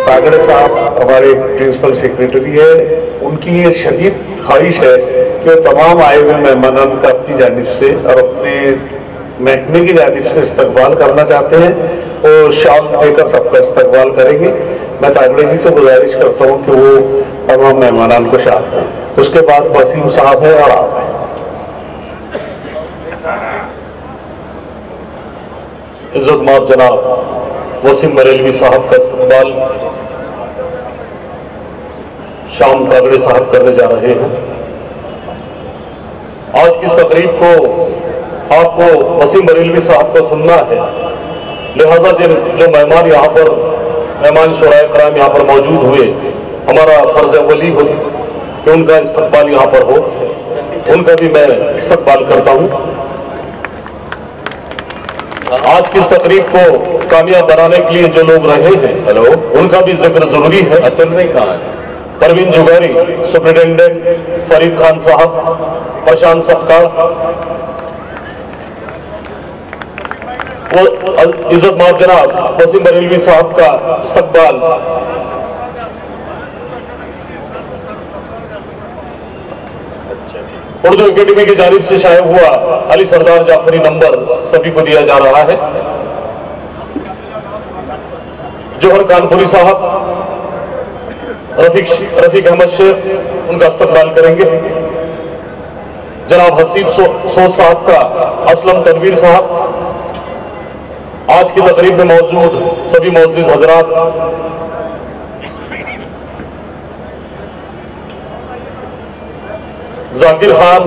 तागड़े साहब हमारे principal secretary है, उनकी ये शदीद ख्वाहिश है कि वो तमाम आए हुए मेहमानों का अपनी जानिब से और अपने महकमे की जानिब से इस्तकबाल करना चाहते हैं और शाल देकर सबका इस्तकबाल करेंगे। मैं तागड़े जी से गुजारिश करता हूँ कि वो तमाम मेहमानों को शाल दें। उसके बाद वसीम साहब है और आप हैं। इज्जत माब जनाब वसीम बरेलवी साहब का इस्तकबाल शाम तागड़े साहब करने जा रहे हैं। आज की इस तकरीब को आपको वसीम बरेलवी साहब को सुनना है, लिहाजा जो मेहमान यहाँ पर मेहमान शुराए कराम यहाँ पर मौजूद हुए, हमारा फर्ज अव्वली हो कि उनका इस्तकबाल यहाँ पर हो। उनका भी मैं इस्तकबाल करता हूँ। आज की इस तकरीब को कामयाब बनाने के लिए जो लोग रहे हैं, उनका भी जिक्र जरूरी है। अतुल भाई कहाँ है? परवीन जुगैरी, सुप्रिंटेंडेंट फरीद खान साहब, प्रशांत सपकाल, वो इज्जत माब जनाब वसीम बरेलवी साहब का इस्तकबाल उर्दू एकेडमी की जानिब से शाये हुआ अली सरदार जाफरी नंबर सभी को दिया जा रहा है। जोहर कानपुरी साहब, रफीक अहमद शेख उनका इस्तकबाल करेंगे। जनाब हसीब सोच साहब का असलम तनवीर साहब, आज की तकरीब में मौजूद सभी मोअज़्ज़िज़ हजरात, जाकिर खान,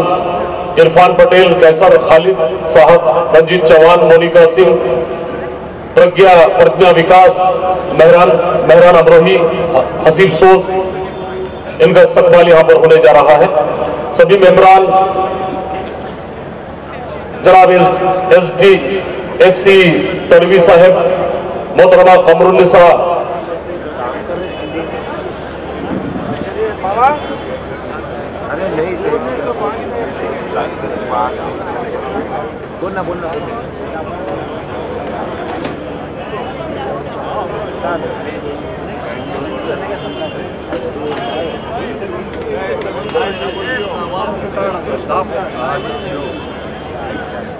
इरफान पटेल, कैसर खालिद साहब, रंजीत चौहान, मोनिका सिंह, प्रज्ञा विकास, मेहरान अमरोही, हसीब सोच, इनका इस्तकबाल यहाँ पर होने जा रहा है। सभी मेंबरान, जनाब एसडी तनवी साहब, मोहतरमा कमरुन्निसा,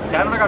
कैमरा